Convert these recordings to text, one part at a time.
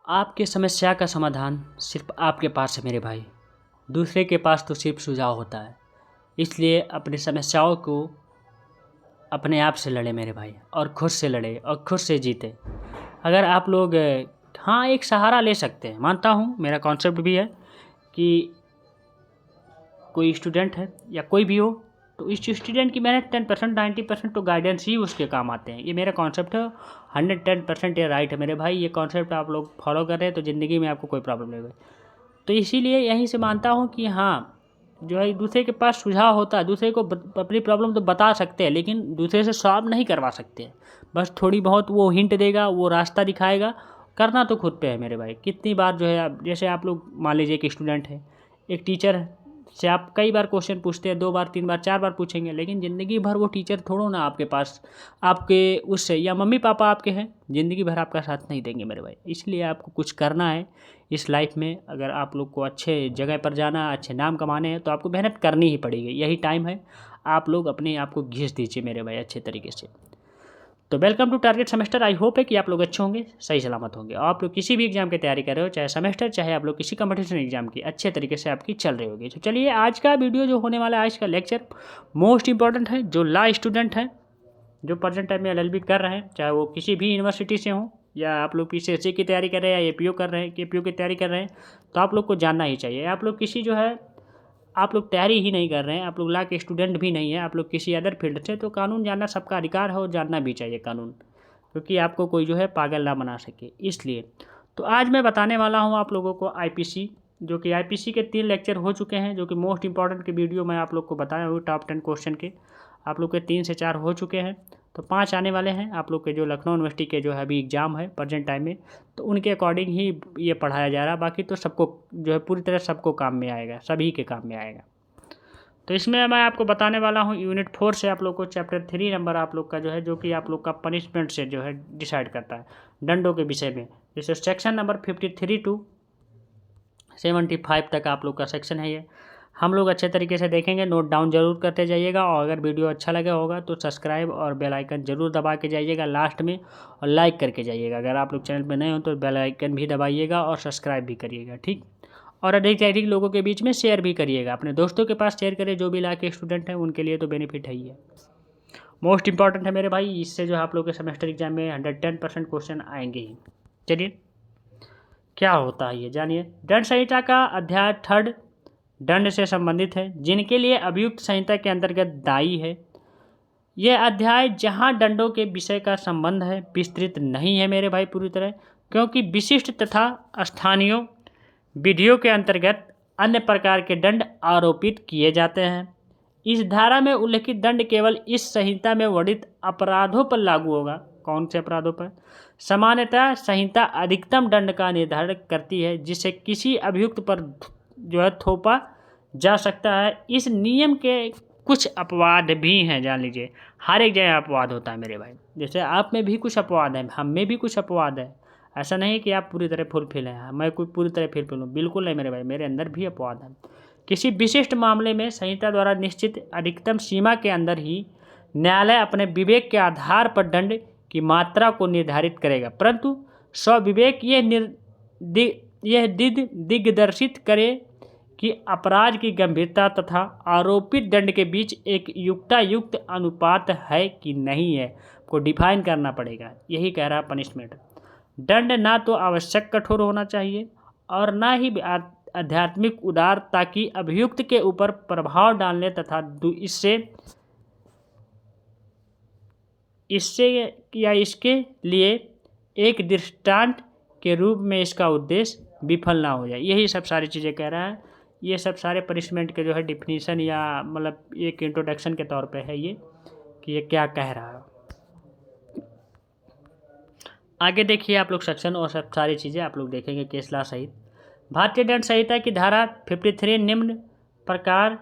आपके समस्या का समाधान सिर्फ आपके पास है मेरे भाई। दूसरे के पास तो सिर्फ सुझाव होता है। इसलिए अपनी समस्याओं को अपने आप से लड़े मेरे भाई, और खुद से लड़े और खुद से जीते। अगर आप लोग हाँ एक सहारा ले सकते हैं, मानता हूँ, मेरा कॉन्सेप्ट भी है कि कोई स्टूडेंट है या कोई भी हो तो इस स्टूडेंट की मेहनत 10% 90% तो गाइडेंस ही उसके काम आते हैं। ये मेरा कॉन्सेप्ट है, 110% ये राइट है मेरे भाई। ये कॉन्सेप्ट आप लोग फॉलो कर रहे हैं तो ज़िंदगी में आपको कोई प्रॉब्लम नहीं होगी। तो इसीलिए यहीं से मानता हूँ कि हाँ जो है दूसरे के पास सुझाव होता है, दूसरे को अपनी प्रॉब्लम तो बता सकते हैं लेकिन दूसरे से सॉल्व नहीं करवा सकते हैं। बस थोड़ी बहुत वो हिंट देगा, वो रास्ता दिखाएगा, करना तो खुद पे है मेरे भाई। कितनी बार जो है जैसे आप लोग मान लीजिए एक स्टूडेंट है, एक टीचर से आप कई बार क्वेश्चन पूछते हैं, 2 बार 3 बार 4 बार पूछेंगे, लेकिन ज़िंदगी भर वो टीचर थोड़ो ना आपके पास आपके उससे, या मम्मी पापा आपके हैं, ज़िंदगी भर आपका साथ नहीं देंगे मेरे भाई। इसलिए आपको कुछ करना है इस लाइफ में। अगर आप लोग को अच्छे जगह पर जाना, अच्छे नाम कमाने हैं तो आपको मेहनत करनी ही पड़ेगी। यही टाइम है, आप लोग अपने आप को घिस दीजिए मेरे भाई अच्छे तरीके से। तो welcome to target semester. I hope है कि आप लोग अच्छे होंगे, सही सलामत होंगे। आप लोग किसी भी एग्जाम की तैयारी कर रहे हो, चाहे सेमेस्टर चाहे आप लोग किसी कंपटीशन एग्जाम की, अच्छे तरीके से आपकी चल रही होगी। तो चलिए आज का वीडियो जो होने वाला है, आज का लेक्चर मोस्ट इंपॉर्टेंट है। जो लॉ स्टूडेंट हैं, जो प्रेजेंट टाइम में LLB कर रहे हैं, चाहे वो किसी भी यूनिवर्सिटी से हों, या आप लोग PCSC की तैयारी कर रहे हैं या APO कर रहे हैं, KPO की तैयारी कर रहे हैं, तो आप लोग को जानना ही चाहिए। आप लोग किसी जो है आप लोग तैयारी ही नहीं कर रहे हैं, आप लोग लॉ के स्टूडेंट भी नहीं है, आप लोग किसी अदर फील्ड से, तो कानून जानना सबका अधिकार है और जानना भी चाहिए कानून, क्योंकि आपको कोई जो है पागल ना बना सके। इसलिए तो आज मैं बताने वाला हूँ आप लोगों को IPC, जो कि IPC के 3 लेक्चर हो चुके हैं, जो कि मोस्ट इंपॉर्टेंट के वीडियो मैं आप लोग को बताया हूँ। टॉप 10 क्वेश्चन के आप लोग के 3 से 4 हो चुके हैं, तो 5 आने वाले हैं। आप लोग के जो लखनऊ यूनिवर्सिटी के जो है अभी एग्ज़ाम है प्रेजेंट टाइम में, तो उनके अकॉर्डिंग ही ये पढ़ाया जा रहा है। बाकी तो सबको जो है पूरी तरह सबको काम में आएगा, सभी के काम में आएगा। तो इसमें मैं आपको बताने वाला हूँ यूनिट 4 से आप लोग को चैप्टर 3 नंबर आप लोग का जो है, जो कि आप लोग का पनिशमेंट से जो है डिसाइड करता है, दंडों के विषय में। जैसे सेक्शन नंबर 53 टू 75 तक आप लोग का सेक्शन है ये। हम लोग अच्छे तरीके से देखेंगे, नोट डाउन जरूर करते जाइएगा, और अगर वीडियो अच्छा लगा होगा तो सब्सक्राइब और बेल आइकन जरूर दबा के जाइएगा लास्ट में, और लाइक करके जाइएगा। अगर आप लोग चैनल पर नए हो तो बेल आइकन भी दबाइएगा और सब्सक्राइब भी करिएगा, ठीक। और अधिक से अधिक लोगों के बीच में शेयर भी करिएगा, अपने दोस्तों के पास शेयर करें जो भी लॉ के स्टूडेंट हैं, उनके लिए तो बेनिफिट है ही है। मोस्ट इंपॉर्टेंट है मेरे भाई, इससे जो है आप लोग के सेमेस्टर एग्जाम में 110% क्वेश्चन आएंगे ही। चलिए क्या होता है ये जानिए। दंड संहिता का अध्याय 3 दंड से संबंधित है, जिनके लिए अभियुक्त संहिता के अंतर्गत दायी है। यह अध्याय जहाँ दंडों के विषय का संबंध है विस्तृत नहीं है मेरे भाई पूरी तरह, क्योंकि विशिष्ट तथा स्थानीय विधियों के अंतर्गत अन्य प्रकार के दंड आरोपित किए जाते हैं। इस धारा में उल्लिखित दंड केवल इस संहिता में वर्णित अपराधों पर लागू होगा। कौन से अपराधों पर? सामान्यतः संहिता अधिकतम दंड का निर्धारण करती है जिसे किसी अभियुक्त पर जो है थोपा जा सकता है। इस नियम के कुछ अपवाद भी हैं, जान लीजिए। हर एक जगह अपवाद होता है मेरे भाई, जैसे आप में भी कुछ अपवाद है, हम में भी कुछ अपवाद है। ऐसा नहीं कि आप पूरी तरह फुलफिल हैं, मैं कोई पूरी तरह फुलफिल हूँ, बिल्कुल नहीं मेरे भाई, मेरे अंदर भी अपवाद है। किसी विशिष्ट मामले में संहिता द्वारा निश्चित अधिकतम सीमा के अंदर ही न्यायालय अपने विवेक के आधार पर दंड की मात्रा को निर्धारित करेगा, परंतु स्वविवेक यह दिग्दर्शित करे कि अपराध की गंभीरता तथा आरोपित दंड के बीच एक युक्तायुक्त अनुपात है कि नहीं है, को डिफाइन करना पड़ेगा। यही कह रहा पनिशमेंट। दंड ना तो आवश्यक कठोर होना चाहिए और ना ही आध्यात्मिक उदार, ताकि अभियुक्त के ऊपर प्रभाव डालने तथा इससे या इसके लिए एक दृष्टांत के रूप में इसका उद्देश्य विफल ना हो जाए। यही सब सारी चीज़ें कह रहा है। ये सब सारे पनिशमेंट के जो है डिफिनीशन, या मतलब एक इंट्रोडक्शन के तौर पे है ये, कि ये क्या कह रहा है। आगे देखिए आप लोग सेक्शन और सब सारी चीज़ें आप लोग देखेंगे केस लॉ सहित। भारतीय दंड संहिता की धारा 53 निम्न प्रकार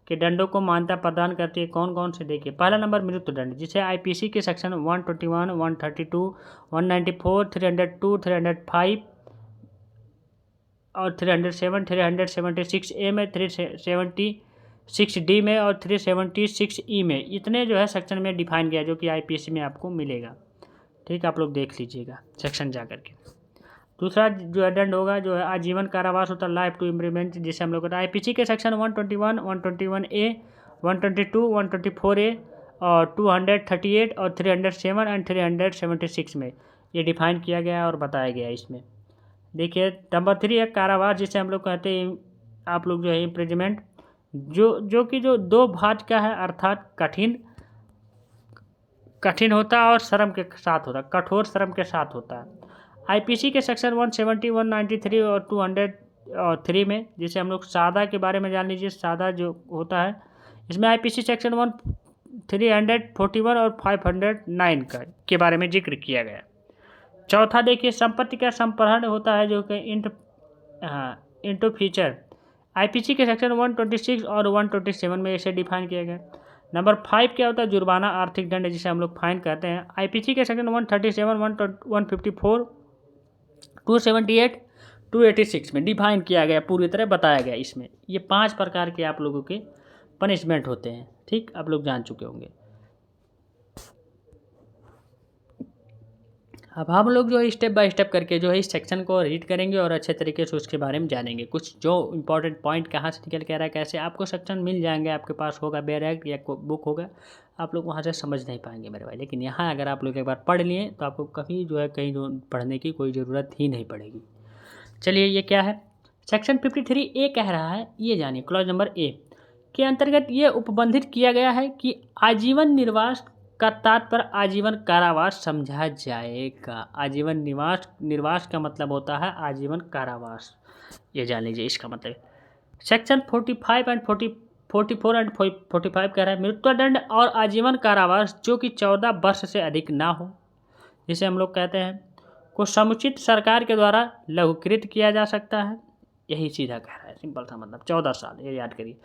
के दंडों को मान्यता प्रदान करती है। कौन कौन से देखिए। पहला नंबर मृत्यु दंड, जिसे IPC के सेक्शन 121, 132, 194, 302, 305 और 307, 376A में, 376D में और 376E में, इतने जो है सेक्शन में डिफाइन किया, जो कि IPC में आपको मिलेगा। ठीक, आप लोग देख लीजिएगा सेक्शन जा करके। दूसरा जो है दंड होगा जो है आजीवन कारावास होता है, लाइफ टू इम्प्रिजमेंट, जिसे हम लोग कहते हैं। आईपीसी के सेक्शन 121, 121A, 122, 124A और 238 और 307 एंड 376 में ये डिफाइन किया गया है और बताया गया है इसमें। देखिए नंबर 3 है कारावास, जिसे हम लोग कहते हैं आप लोग जो है इम्प्रिजमेंट, जो दो भाग का है, अर्थात कठिन होता है और श्रम के साथ होता है, कठोर श्रम के साथ होता है। आईपीसी के सेक्शन 170, 193 और 203 में, जिसे हम लोग सादा के बारे में जान लीजिए। सादा जो होता है इसमें आईपीसी सेक्शन 341 और 509 के बारे में जिक्र किया गया। चौथा देखिए संपत्ति का संप्रहण होता है जो कि इंटू फीचर, आईपीसी के सेक्शन 126 और 127 में इसे डिफाइन किया गया। नंबर 5 क्या होता है जुर्माना, आर्थिक दंड, जिसे हम लोग फाइन कहते हैं। आईपीसी के सेक्शन 137, 154, 278, 286 में डिफाइन किया गया, पूरी तरह बताया गया इसमें। ये 5 प्रकार के आप लोगों के पनिशमेंट होते हैं, ठीक, आप लोग जान चुके होंगे। अब हम लोग जो है स्टेप बाय स्टेप करके जो है इस सेक्शन को रीड करेंगे और अच्छे तरीके से उसके बारे में जानेंगे। कुछ जो इंपॉर्टेंट पॉइंट कहाँ से निकल के आ रहा है, कैसे आपको सेक्शन मिल जाएंगे, आपके पास होगा बैरैक या बुक होगा, आप लोग वहाँ से समझ नहीं पाएंगे मेरे भाई। लेकिन यहाँ अगर आप लोग एक बार पढ़ लिए तो आपको कभी जो है कहीं जो पढ़ने की कोई ज़रूरत ही नहीं पड़ेगी। चलिए ये क्या है, सेक्शन 53A कह रहा है, ये जानिए। क्लॉज नंबर A के अंतर्गत ये उपबंधित किया गया है कि आजीवन निर्वास का तात्पर्य आजीवन कारावास समझा जाएगा। आजीवन निर्वास का मतलब होता है आजीवन कारावास, ये जान लीजिए इसका मतलब। सेक्शन 45 एंड 44 एंड 45 कह रहा है मृत्युदंड और आजीवन कारावास जो कि 14 वर्ष से अधिक ना हो, जिसे हम लोग कहते हैं, को समुचित सरकार के द्वारा लघुकृत किया जा सकता है। यही सीधा कह रहा है, सिंपल था मतलब 14 साल, ये याद करिए।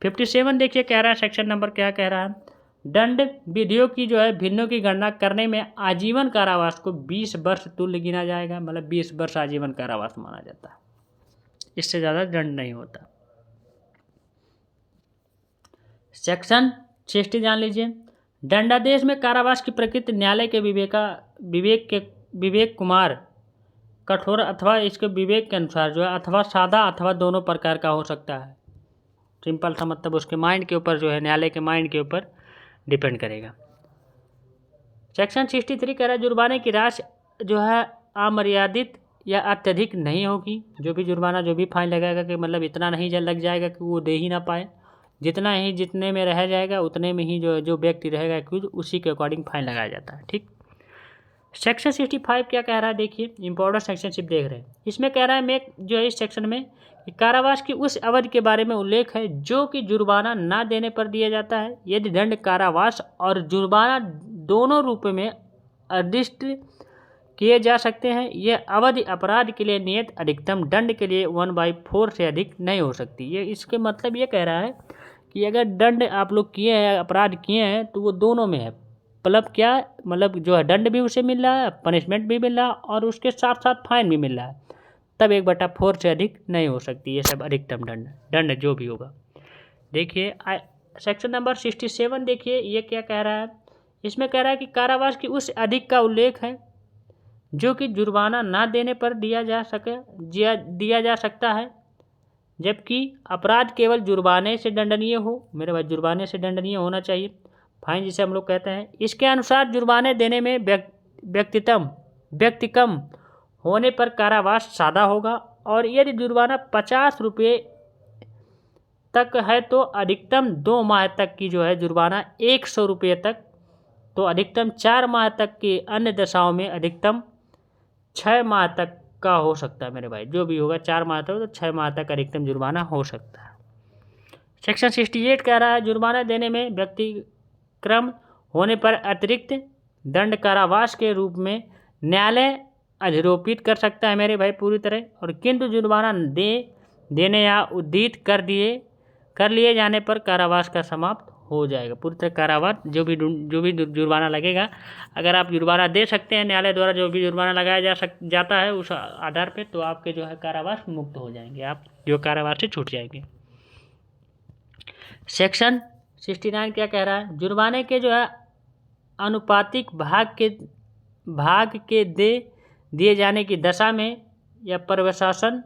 57 देखिए कह रहा है, सेक्शन नंबर क्या कह रहा है, दंड विधियों की जो है भिन्नों की गणना करने में आजीवन कारावास को 20 वर्ष तुल्य गिना जाएगा, मतलब 20 वर्ष आजीवन कारावास माना जाता है, इससे ज़्यादा दंड नहीं होता। सेक्शन 60 जान लीजिए, दंडादेश में कारावास की प्रकृति न्यायालय के विवेक कुमार कठोर अथवा इसके विवेक के अनुसार जो है अथवा सादा अथवा दोनों प्रकार का हो सकता है। सिंपल सा मतलब उसके माइंड के ऊपर जो है, न्यायालय के माइंड के ऊपर डिपेंड करेगा। सेक्शन 63 कह रहा है जुर्माने की राशि जो है अमर्यादित या अत्यधिक नहीं होगी। जो भी जुर्माना, जो भी फाइन लगाएगा कि मतलब इतना नहीं लग जाएगा कि वो दे ही ना पाए, जितने में रह जाएगा उतने में ही जो व्यक्ति रहेगा एक्यूज उसी के अकॉर्डिंग फाइन लगाया जाता है, ठीक। सेक्शन 65 क्या कह रहा है, देखिए इंपॉर्टेंट सेक्शनशिप देख रहे हैं। इसमें कह रहा है मैं जो है इस सेक्शन में कारावास की उस अवधि के बारे में उल्लेख है जो कि जुर्माना ना देने पर दिया जाता है। यदि दंड कारावास और जुर्माना दोनों रूप में निर्दिष्ट किए जा सकते हैं, यह अवधि अपराध के लिए नियत अधिकतम दंड के लिए 1/4 से अधिक नहीं हो सकती। ये इसके मतलब ये कह रहा है कि अगर दंड आप लोग किए हैं, अपराध किए हैं, तो वो दोनों में है। मतलब क्या, मतलब जो है दंड भी उसे मिल रहा है, पनिशमेंट भी मिल रहा है और उसके साथ साथ फाइन भी मिल रहा है, तब 1/4 से अधिक नहीं हो सकती। ये सब अधिकतम दंड जो भी होगा। देखिए सेक्शन नंबर 67 देखिए ये क्या कह रहा है, इसमें कह रहा है कि कारावास की उस अधिक का उल्लेख है जो कि जुर्माना ना देने पर दिया जा सकता है, जबकि अपराध केवल जुर्माने से दंडनीय हो। मेरे भाई जुर्माने से दंडनीय होना चाहिए, फाइन जिसे हम लोग कहते हैं। इसके अनुसार जुर्माने देने में व्यक्तिकम होने पर कारावास सादा होगा, और यदि जुर्माना 50 रुपये तक है तो अधिकतम 2 माह तक की जो है जुर्माना 100 रुपये तक, तो अधिकतम 4 माह तक की, अन्य दशाओं में अधिकतम 6 माह तक का हो सकता है। मेरे भाई जो भी होगा 4 माह तक तो 6 माह तक अधिकतम जुर्माना हो सकता है। सेक्शन 68 कह रहा है जुर्माना देने में व्यक्तिक्रम होने पर अतिरिक्त दंड कारावास के रूप में न्यायालय अधिरोपित कर सकता है मेरे भाई पूरी तरह, और किंतु जुर्माना देने या उद्दीत कर लिए जाने पर कारावास का समाप्त हो जाएगा पूरी तरह। कारावास जो भी जुर्माना लगेगा, अगर आप जुर्माना दे सकते हैं, न्यायालय द्वारा जो भी जुर्माना लगाया जाता है उस आधार पे, तो आपके जो है कारावास मुक्त हो जाएंगे, आप जो कारावास से छूट जाएंगे। सेक्शन 69 क्या कह रहा है, जुर्माने के जो है अनुपातिक भाग के दिए जाने की दशा में या प्रशासन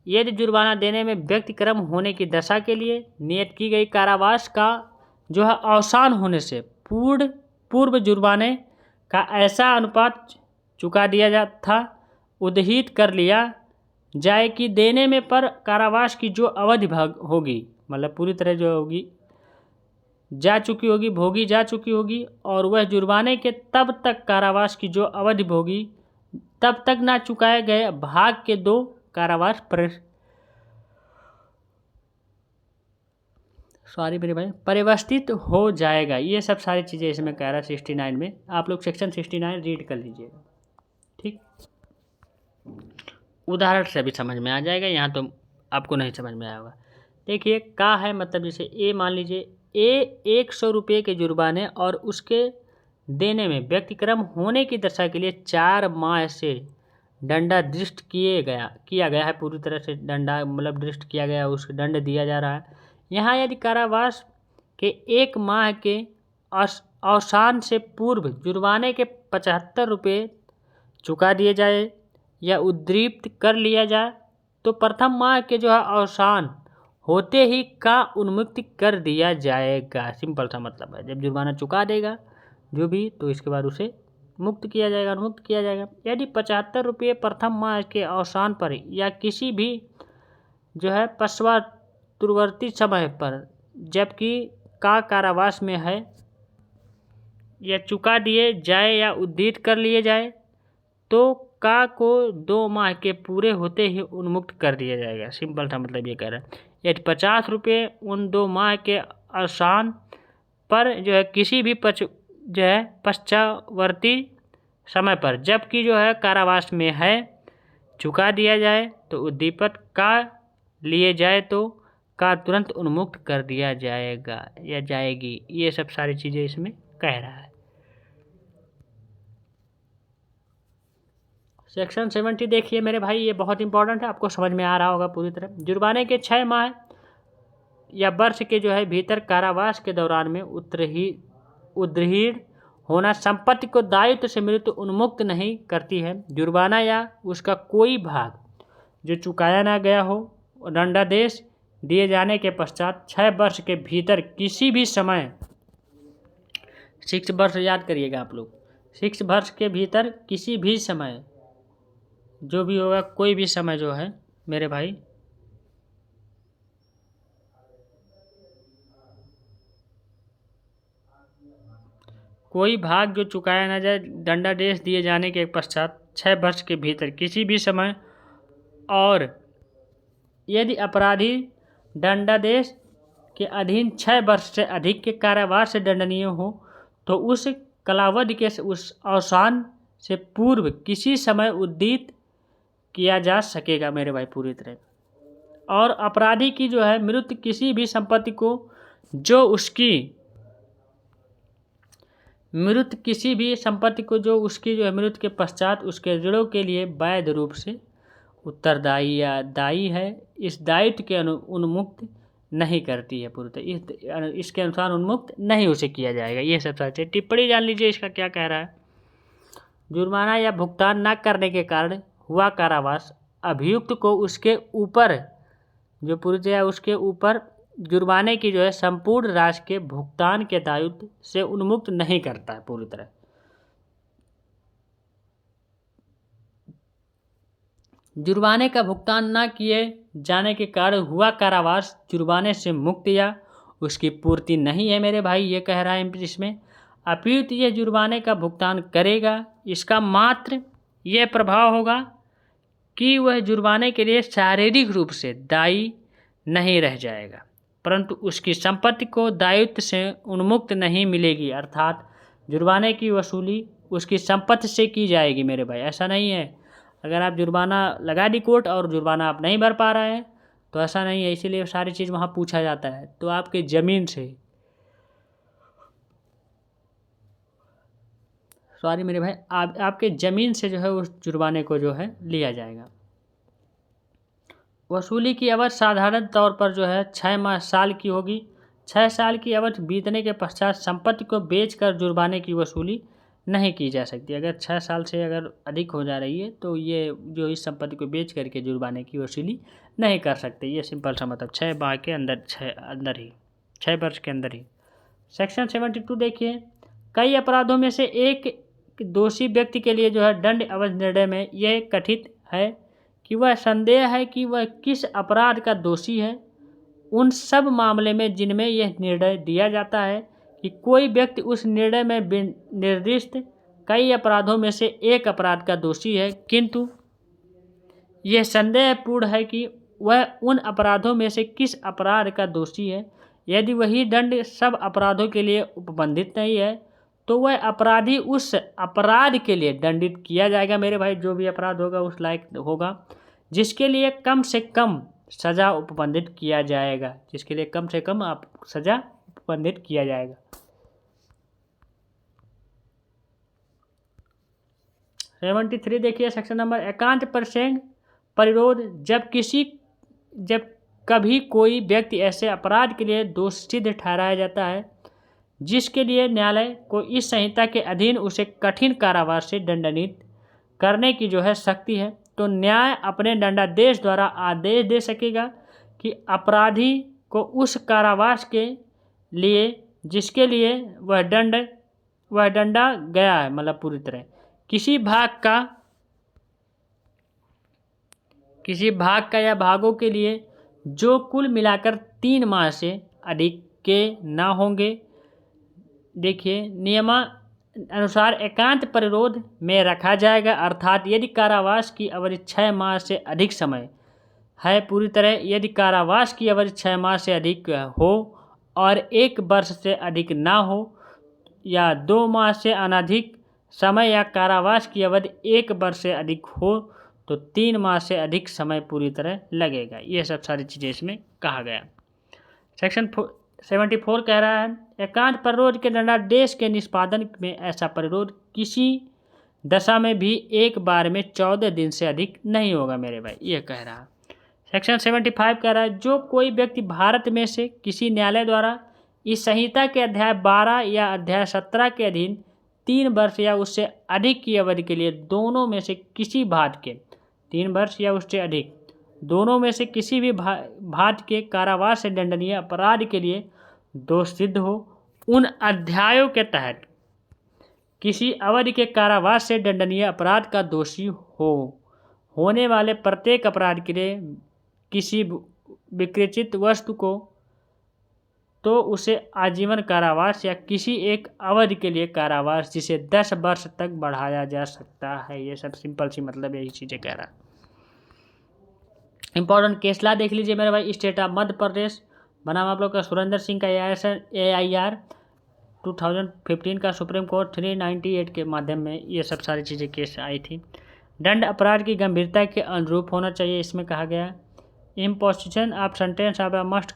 यदि जुर्माना देने में व्यक्तिक्रम होने की दशा के लिए नियत की गई कारावास का जो है अवसान होने से पूर्व जुर्माने का ऐसा अनुपात चुका दिया जा था उद्हित कर लिया जाए कि देने में पर कारावास की जो अवधि होगी, मतलब पूरी तरह जो होगी जा चुकी होगी, भोगी जा चुकी होगी, और वह जुर्माने के तब तक कारावास की जो अवधि भोगी तब तक ना चुकाए गए भाग के 2 कारावास परिवस्थित हो जाएगा। ये सब सारी चीज़ें इसमें कह रहा है 69 में। आप लोग सेक्शन 69 रीड कर लीजिएगा, ठीक। उदाहरण से भी समझ में आ जाएगा, यहाँ तो आपको नहीं समझ में आएगा। देखिए का है, मतलब जैसे ए मान लीजिए ए 100 रुपये के जुर्माने और उसके देने में व्यक्तिक्रम होने की दशा के लिए 4 माह से दंडाधिष्ट किया गया है, पूरी तरह से दंडा मतलब दृष्ट किया गया, उसको दंड दिया जा रहा है। यहाँ यदि कारावास के 1 माह के अवसान से पूर्व जुर्माने के 75 रुपये चुका दिए जाए या उद्दीपित कर लिया जाए तो प्रथम माह के जो है अवसान होते ही का उन्मुक्त कर दिया जाएगा। सिंपल सा मतलब है, जब जुर्माना चुका देगा जो भी तो इसके बाद उसे मुक्त किया जाएगा, उन्मुक्त किया जाएगा। यदि 75 रुपये प्रथम माह के अवसान पर या किसी भी जो है पश्चातवर्ती समय पर जबकि का कारावास में है या चुका दिए जाए या उद्दीत कर लिए जाए तो का को 2 माह के पूरे होते ही उन्मुक्त कर दिया जाएगा। सिंपल सा मतलब ये कह रहा है। यदि 50 रुपये उन 2 माह के अवसान पर जो है किसी भी जो है पश्चातवर्ती समय पर जबकि जो है कारावास में है चुका दिया जाए तो उद्दीपित का लिए जाए तो का तुरंत उन्मुक्त कर दिया जाएगा या जाएगी। ये सब सारी चीज़ें इसमें कह रहा है। सेक्शन 70 देखिए मेरे भाई, ये बहुत इंपॉर्टेंट है, आपको समझ में आ रहा होगा पूरी तरह। जुर्माने के 6 माह या वर्ष के जो है भीतर कारावास के दौरान में उद्दीर्ण होना संपत्ति को दायित्व से मृत्यु उन्मुक्त नहीं करती है। जुर्माना या उसका कोई भाग जो चुकाया ना गया हो, दंडादेश दिए जाने के पश्चात 6 वर्ष के भीतर किसी भी समय 6 वर्ष याद करिएगा आप लोग, 6 वर्ष के भीतर किसी भी समय जो भी होगा, कोई भी समय जो है मेरे भाई कोई भाग जो चुकाया ना जाए दंडादेश दिए जाने के पश्चात 6 वर्ष के भीतर किसी भी समय, और यदि अपराधी दंडादेश के अधीन 6 वर्ष से अधिक के कारावास से दंडनीय हो तो उस कालावधि के उस अवसान से पूर्व किसी समय उद्दीत किया जा सकेगा मेरे भाई पूरी तरह। और अपराधी की जो है मृत्यु किसी भी संपत्ति को जो उसकी जो है मृत्यु के पश्चात उसके ऋणों के लिए वैध रूप से उत्तरदायी या दायी है, इस दायित्व के उन्मुक्त नहीं करती है पूरी तरह, इसके अनुसार उन्मुक्त नहीं उसे किया जाएगा। ये सब सारी टिप्पणी जान लीजिए इसका क्या कह रहा है। जुर्माना या भुगतान न करने के कारण हुआ कारावास अभियुक्त को उसके ऊपर जो पूरी तरह उसके ऊपर जुर्माने की जो है संपूर्ण राशि के भुगतान के दायित्व से उन्मुक्त नहीं करता है पूरी तरह। जुर्माने का भुगतान न किए जाने के कारण हुआ कारावास जुर्माने से मुक्त या उसकी पूर्ति नहीं है मेरे भाई, ये कह रहा है इसमें। अपियुक्त यह जुर्माने का भुगतान करेगा, इसका मात्र यह प्रभाव होगा कि वह जुर्माने के लिए शारीरिक रूप से दायी नहीं रह जाएगा, परंतु उसकी संपत्ति को दायित्व से उन्मुक्त नहीं मिलेगी। अर्थात जुर्माने की वसूली उसकी संपत्ति से की जाएगी मेरे भाई। ऐसा नहीं है अगर आप जुर्माना लगा दी कोर्ट और जुर्माना आप नहीं भर पा रहे हैं तो ऐसा नहीं है, इसीलिए सारी चीज़ वहाँ पूछा जाता है। तो आपके ज़मीन से मेरे भाई आपके ज़मीन से जो है उस जुर्माने को जो है लिया जाएगा। वसूली की अवधि साधारण तौर पर जो है 6 साल की होगी। 6 साल की अवधि बीतने के पश्चात संपत्ति को बेचकर जुर्माने की वसूली नहीं की जा सकती। अगर 6 साल से अगर अधिक हो जा रही है तो ये जो इस संपत्ति को बेच करके जुर्माने की वसूली नहीं कर सकते। ये सिंपल सा मतलब 6 माह के अंदर 6 वर्ष के अंदर ही। सेक्शन 72 देखिए, कई अपराधों में से एक दोषी व्यक्ति के लिए जो है दंड अवधि निर्णय में यह कथित है कि वह संदेह है कि वह किस अपराध का दोषी है। उन सब मामले में जिनमें यह निर्णय दिया जाता है कि कोई व्यक्ति उस निर्णय में निर्दिष्ट कई अपराधों में से एक अपराध का दोषी है, किंतु यह संदेहपूर्ण है कि वह उन अपराधों में से किस अपराध का दोषी है। यदि वही दंड सब अपराधों के लिए उपबंधित नहीं है तो वह अपराधी उस अपराध के लिए दंडित किया जाएगा मेरे भाई। जो भी अपराध होगा उस लायक होगा जिसके लिए कम से कम सजा उपबंधित किया जाएगा, जिसके लिए कम से कम आप सजा उपबंधित किया जाएगा। 73 देखिए, सेक्शन नंबर 51% परिरोध। जब कभी कोई व्यक्ति ऐसे अपराध के लिए दोषी ठहराया जाता है जिसके लिए न्यायालय को इस संहिता के अधीन उसे कठिन कारावास से दंडित करने की जो है शक्ति है, तो न्याय अपने दंडादेश द्वारा आदेश दे सकेगा कि अपराधी को उस कारावास के लिए जिसके लिए वह दंडा गया है, मतलब पूरी तरह किसी भाग का या भागों के लिए जो कुल मिलाकर 3 माह से अधिक के ना होंगे। देखिए, नियमानुसार एकांत परिरोध में रखा जाएगा, अर्थात यदि कारावास की अवधि 6 माह से अधिक समय है पूरी तरह, यदि कारावास की अवधि 6 माह से अधिक हो और 1 वर्ष से अधिक ना हो या 2 माह से अनधिक समय या कारावास की अवधि 1 वर्ष से अधिक हो तो 3 माह से अधिक समय पूरी तरह लगेगा। ये सब सारी चीज़ें इसमें कहा गया। सेक्शन 74 कह रहा है, एकांत परिरोध के दंडादेश के निष्पादन में ऐसा परिरोध किसी दशा में भी एक बार में 14 दिन से अधिक नहीं होगा मेरे भाई, ये कह रहा है। सेक्शन 75 कह रहा है, जो कोई व्यक्ति भारत में से किसी न्यायालय द्वारा इस संहिता के अध्याय 12 या अध्याय 17 के अधीन 3 वर्ष या उससे अधिक की अवधि के लिए दोनों में से किसी भाग के 3 वर्ष या उससे अधिक दोनों में से किसी भी भाग के कारावास से दंडनीय अपराध के लिए दोष सिद्ध हो, उन अध्यायों के तहत किसी अवधि के कारावास से दंडनीय अपराध का दोषी होने वाले प्रत्येक अपराध के लिए किसी विकृचित वस्तु को तो उसे आजीवन कारावास या किसी एक अवधि के लिए कारावास जिसे 10 वर्ष तक बढ़ाया जा सकता है। ये सब सिंपल सी मतलब यही चीज़ें कह रहा है। इंपॉर्टेंट केस ला देख लीजिए मेरे भाई। स्टेट ऑफ मध्य प्रदेश बनाम आप लोग का सुरेंद्र सिंह का AIR 2015 का सुप्रीम कोर्ट 398 के माध्यम में ये सब सारी चीज़ें केस आई थी। दंड अपराध की गंभीरता के अनुरूप होना चाहिए, इसमें कहा गया। Imposition of sentence of must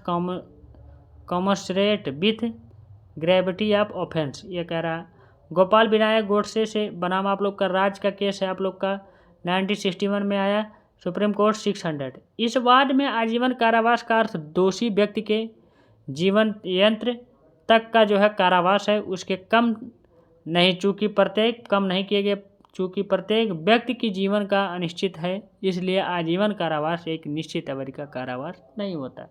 commensurate with gravity of offence, ये कह रहा है। गोपाल विनायक गोडसे से बनाम आप लोग का राज्य का केस है, आप लोग का 1961 में आया, सुप्रीम कोर्ट 600। इस वाद में आजीवन कारावास का अर्थ दोषी व्यक्ति के जीवन यंत्र तक का जो है कारावास है, उसके कम नहीं किए गए, चूँकि प्रत्येक व्यक्ति की जीवन का अनिश्चित है, इसलिए आजीवन कारावास एक निश्चित अवधि का कारावास नहीं होता।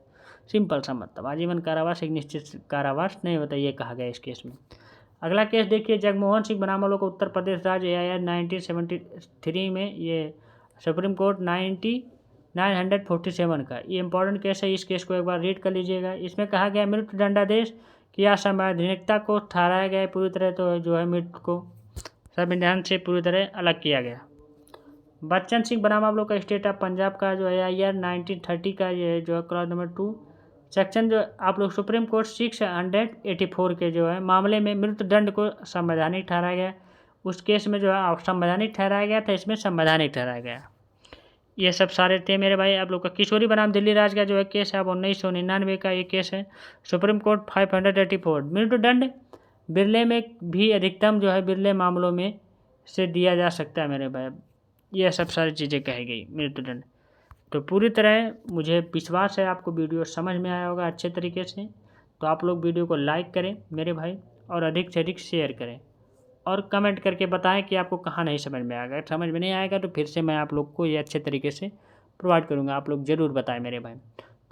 सिंपल सा मतलब, आजीवन कारावास एक निश्चित कारावास नहीं होता, ये कहा गया इस केस में। अगला केस देखिए, जगमोहन सिंह बनाम लोग उत्तर प्रदेश राज्य AIR 1973 में, ये सुप्रीम कोर्ट 947 का, ये इंपॉर्टेंट केस है। इस केस को एक बार रीड कर लीजिएगा। इसमें कहा गया मृत्यु दंडादेश की असंवैधानिकता को ठहराया गया पूरी तरह, तो जो है मृत्यु को संविधान से पूरी तरह अलग किया गया। बच्चन सिंह बनाम आप लोग का स्टेट ऑफ पंजाब का जो AIR 1930 का, ये जो है क्लॉज नंबर 2 सेक्शन जो आप लोग सुप्रीम कोर्ट 684 के जो है मामले में मृत्यु दंड को संवैधानिक ठहराया गया। उस केस में जो है संवैधानिक ठहराया गया था, इसमें संवैधानिक ठहराया गया। ये सब सारे थे मेरे भाई। आप लोग का किशोरी बनाम दिल्ली राज्य का जो है केस है, अब 1999 का ये केस है, सुप्रीम कोर्ट 584। मृत्यु दंड बिरले में भी अधिकतम जो है बिरले मामलों में से दिया जा सकता है मेरे भाई। ये सब सारी चीज़ें कही गई मृत्यु दंड। तो पूरी तरह मुझे विश्वास है आपको वीडियो समझ में आया होगा अच्छे तरीके से। तो आप लोग वीडियो को लाइक करें मेरे भाई और अधिक से अधिक शेयर करें। और कमेंट करके बताएं कि आपको कहाँ नहीं समझ में आएगा। अगर समझ में नहीं आएगा तो फिर से मैं आप लोग को ये अच्छे तरीके से प्रोवाइड करूँगा, आप लोग ज़रूर बताएं मेरे भाई।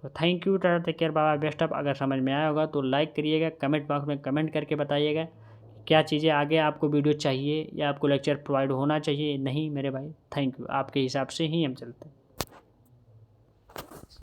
तो thank you, tata, take care, bye bye, best of. अगर समझ में आया होगा तो लाइक करिएगा, कमेंट बॉक्स में कमेंट करके बताइएगा क्या चीज़ें आगे आपको वीडियो चाहिए या आपको लेक्चर प्रोवाइड होना चाहिए नहीं मेरे भाई। थैंक यू, आपके हिसाब से ही हम चलते हैं।